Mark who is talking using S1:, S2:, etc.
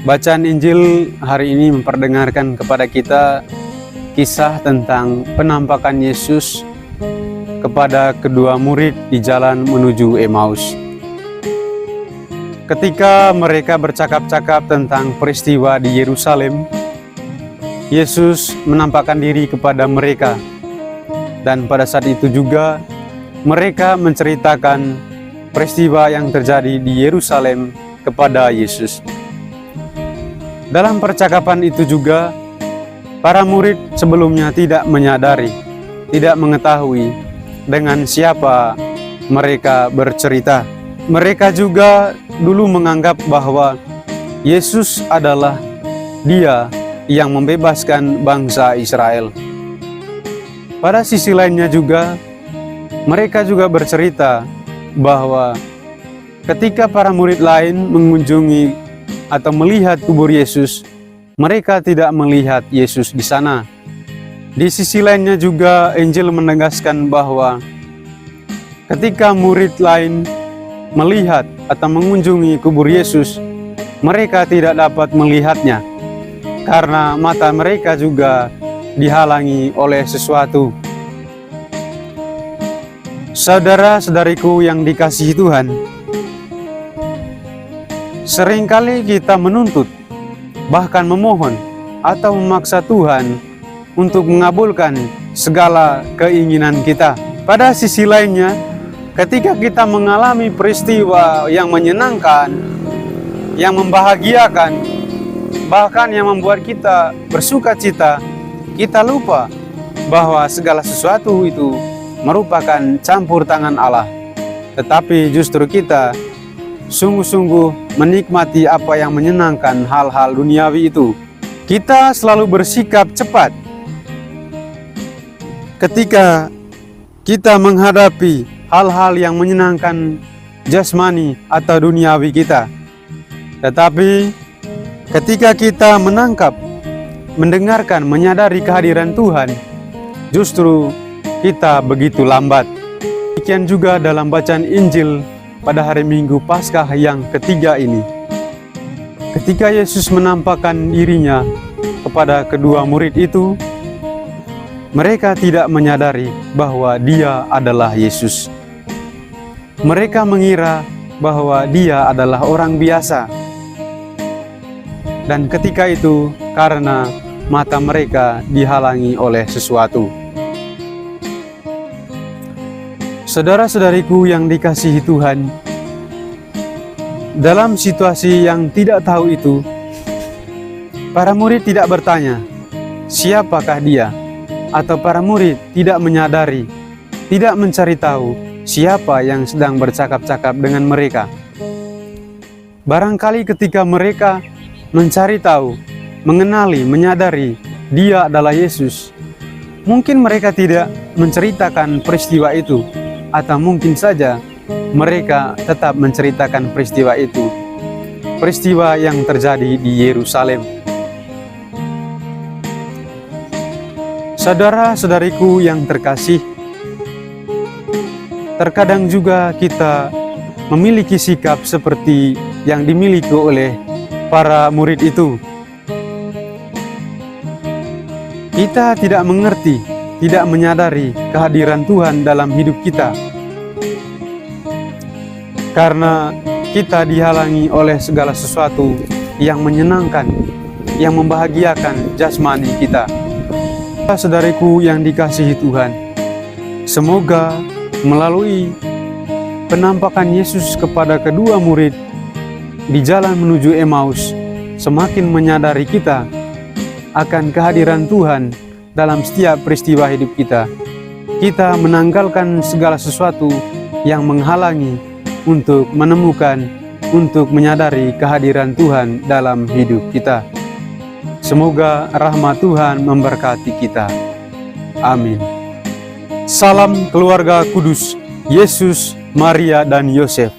S1: Bacaan Injil hari ini memperdengarkan kepada kita kisah tentang penampakan Yesus kepada kedua murid di jalan menuju Emmaus. Ketika mereka bercakap-cakap tentang peristiwa di Yerusalem, Yesus menampakkan diri kepada mereka, dan pada saat itu juga mereka menceritakan peristiwa yang terjadi di Yerusalem kepada Yesus. Dalam percakapan itu juga, para murid sebelumnya tidak menyadari, tidak mengetahui dengan siapa mereka bercerita. Mereka juga dulu menganggap bahwa Yesus adalah Dia yang membebaskan bangsa Israel. Pada sisi lainnya juga, mereka juga bercerita bahwa ketika para murid lain mengunjungi atau melihat kubur Yesus, mereka tidak melihat Yesus di sana. Di sisi lainnya juga Injil menegaskan bahwa ketika murid lain melihat atau mengunjungi kubur Yesus, mereka tidak dapat melihatnya karena mata mereka juga dihalangi oleh sesuatu. Saudara-saudariku yang dikasihi Tuhan, seringkali kita menuntut, bahkan memohon atau memaksa Tuhan untuk mengabulkan segala keinginan kita. Pada sisi lainnya, ketika kita mengalami peristiwa yang menyenangkan, yang membahagiakan, bahkan yang membuat kita bersuka cita, kita lupa bahwa segala sesuatu itu merupakan campur tangan Allah. Tetapi justru kita sungguh-sungguh menikmati apa yang menyenangkan hal-hal duniawi itu. Kita selalu bersikap cepat ketika kita menghadapi hal-hal yang menyenangkan jasmani atau duniawi kita. Tetapi ketika kita menangkap, mendengarkan, menyadari kehadiran Tuhan, justru kita begitu lambat. Demikian juga dalam bacaan Injil pada hari Minggu Paskah yang ketiga ini. Ketika Yesus menampakkan dirinya kepada kedua murid itu, mereka tidak menyadari bahwa Dia adalah Yesus. Mereka mengira bahwa Dia adalah orang biasa. Dan ketika itu, karena mata mereka dihalangi oleh sesuatu. Saudara-saudariku yang dikasihi Tuhan, dalam situasi yang tidak tahu itu, para murid tidak bertanya, siapakah Dia? Atau para murid tidak menyadari, tidak mencari tahu siapa yang sedang bercakap-cakap dengan mereka. Barangkali ketika mereka mencari tahu, mengenali, menyadari Dia adalah Yesus, mungkin mereka tidak menceritakan peristiwa itu, atau mungkin saja mereka tetap menceritakan peristiwa itu, peristiwa yang terjadi di Yerusalem. Saudara-saudariku yang terkasih, terkadang juga kita memiliki sikap seperti yang dimiliki oleh para murid itu. Kita tidak mengerti, tidak menyadari kehadiran Tuhan dalam hidup kita, karena kita dihalangi oleh segala sesuatu yang menyenangkan, yang membahagiakan jasmani kita. Saudariku yang dikasihi Tuhan, semoga melalui penampakan Yesus kepada kedua murid di jalan menuju Emmaus, semakin menyadari kita akan kehadiran Tuhan dalam setiap peristiwa hidup kita. Kita menanggalkan segala sesuatu yang menghalangi untuk menemukan, untuk menyadari kehadiran Tuhan dalam hidup kita. Semoga rahmat Tuhan memberkati kita. Amin. Salam keluarga kudus, Yesus, Maria, dan Yosef.